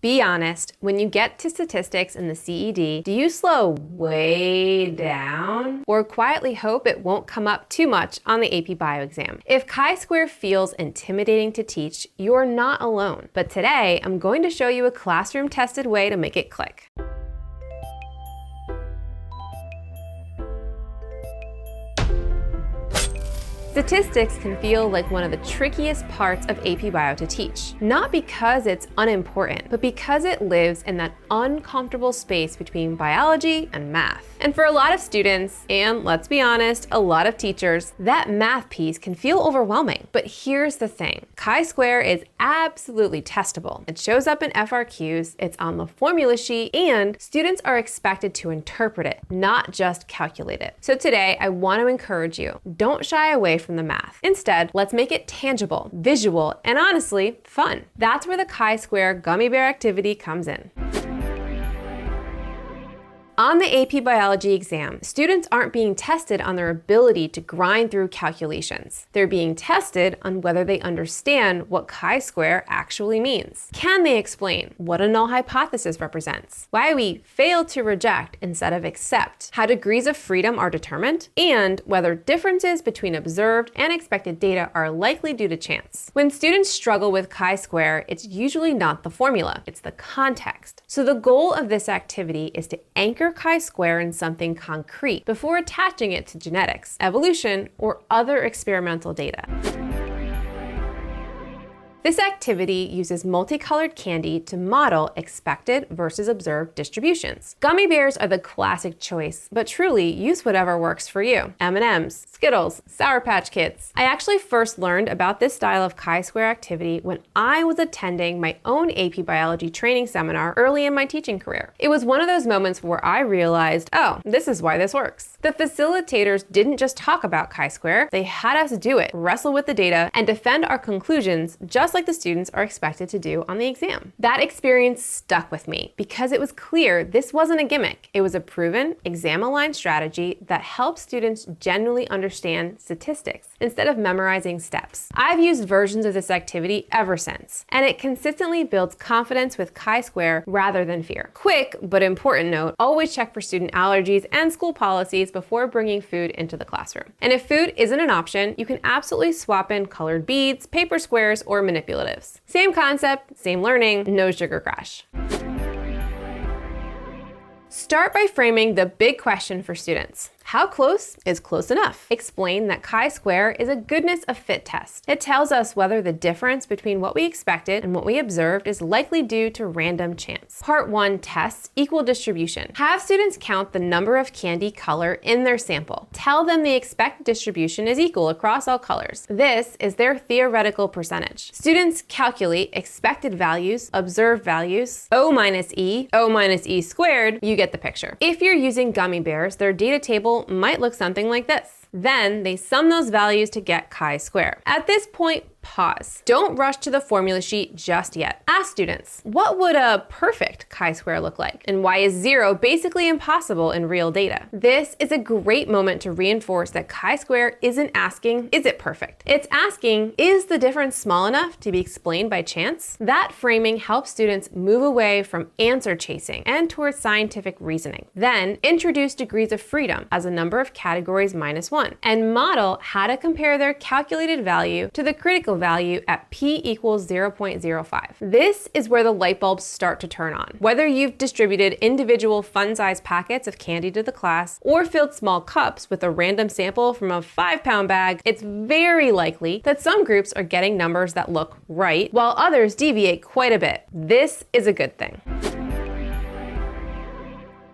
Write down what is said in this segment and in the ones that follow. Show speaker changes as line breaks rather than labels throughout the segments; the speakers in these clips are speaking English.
Be honest, when you get to statistics in the CED, do you slow way down or quietly hope it won't come up too much on the AP Bio exam? If chi-square feels intimidating to teach, you're not alone. But today, I'm going to show you a classroom-tested way to make it click. Statistics can feel like one of the trickiest parts of AP Bio to teach. Not because it's unimportant, but because it lives in that uncomfortable space between biology and math. And for a lot of students, and let's be honest, a lot of teachers, that math piece can feel overwhelming. But here's the thing, chi-square is absolutely testable. It shows up in FRQs, it's on the formula sheet, and students are expected to interpret it, not just calculate it. So today, I want to encourage you, don't shy away from the math. Instead, let's make it tangible, visual, and honestly, fun. That's where the chi-square gummy bear activity comes in. On the AP Biology exam, students aren't being tested on their ability to grind through calculations. They're being tested on whether they understand what chi-square actually means. Can they explain what a null hypothesis represents? Why we fail to reject instead of accept? How degrees of freedom are determined? And whether differences between observed and expected data are likely due to chance. When students struggle with chi-square, it's usually not the formula, it's the context. So the goal of this activity is to anchor chi-square in something concrete before attaching it to genetics, evolution, or other experimental data. This activity uses multicolored candy to model expected versus observed distributions. Gummy bears are the classic choice, but truly use whatever works for you. M&Ms, Skittles, Sour Patch Kids. I actually first learned about this style of chi-square activity when I was attending my own AP Biology training seminar early in my teaching career. It was one of those moments where I realized, oh, this is why this works. The facilitators didn't just talk about chi-square, they had us do it, wrestle with the data, and defend our conclusions just like the students are expected to do on the exam. That experience stuck with me because it was clear this wasn't a gimmick. It was a proven, exam-aligned strategy that helps students genuinely understand statistics instead of memorizing steps. I've used versions of this activity ever since, and it consistently builds confidence with chi-square rather than fear. Quick but important note, always check for student allergies and school policies before bringing food into the classroom. And if food isn't an option, you can absolutely swap in colored beads, paper squares, or manipulatives. Same concept, same learning, no sugar crash. Start by framing the big question for students. How close is close enough? Explain that chi-square is a goodness of fit test. It tells us whether the difference between what we expected and what we observed is likely due to random chance. Part 1 tests equal distribution. Have students count the number of candy color in their sample. Tell them the expected distribution is equal across all colors. This is their theoretical percentage. Students calculate expected values, observed values, O minus E squared, you get the picture. If you're using gummy bears, their data table might look something like this. Then they sum those values to get chi-square. At this point, pause. Don't rush to the formula sheet just yet. Ask students, what would a perfect chi-square look like? And why is 0 basically impossible in real data? This is a great moment to reinforce that chi-square isn't asking, is it perfect? It's asking, is the difference small enough to be explained by chance? That framing helps students move away from answer chasing and towards scientific reasoning. Then introduce degrees of freedom as a number of categories minus 1 and model how to compare their calculated value to the critical value at p equals 0.05. This is where the light bulbs start to turn on. Whether you've distributed individual fun-sized packets of candy to the class or filled small cups with a random sample from a 5-pound bag, it's very likely that some groups are getting numbers that look right, while others deviate quite a bit. This is a good thing.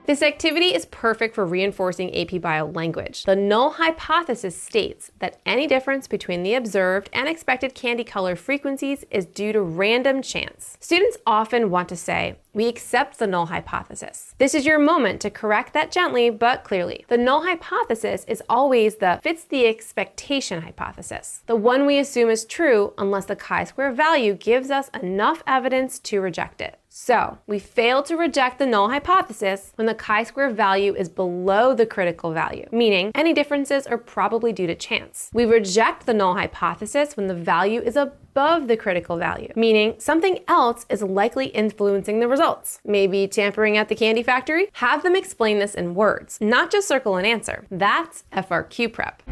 This activity is perfect for reinforcing AP Bio language. The null hypothesis states that any difference between the observed and expected candy color frequencies is due to random chance. Students often want to say, we accept the null hypothesis. This is your moment to correct that gently but clearly. The null hypothesis is always the fits the expectation hypothesis, the one we assume is true unless the chi-square value gives us enough evidence to reject it. So we fail to reject the null hypothesis when the chi-square value is below the critical value, meaning any differences are probably due to chance. We reject the null hypothesis when the value is above the critical value, meaning something else is likely influencing the results. Maybe tampering at the candy factory? Have them explain this in words, not just circle an answer. That's FRQ prep.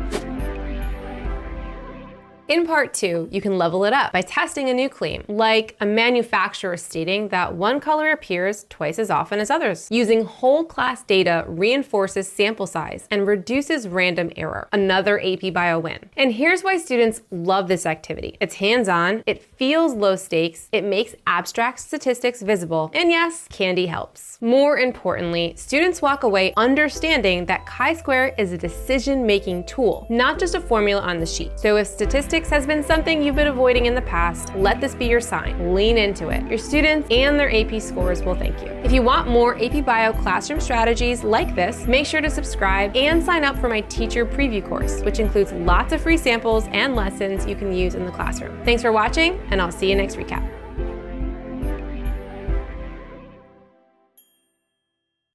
In part 2, you can level it up by testing a new claim, like a manufacturer stating that one color appears twice as often as others. Using whole class data reinforces sample size and reduces random error. Another AP Bio win. And here's why students love this activity. It's hands-on, it feels low stakes, it makes abstract statistics visible, and yes, candy helps. More importantly, students walk away understanding that chi-square is a decision-making tool, not just a formula on the sheet. So if statistics has been something you've been avoiding in the past, let this be your sign. Lean into it. Your students and their AP scores will thank you. If you want more AP Bio classroom strategies like this, make sure to subscribe and sign up for my teacher preview course, which includes lots of free samples and lessons you can use in the classroom. Thanks for watching, and I'll see you next recap.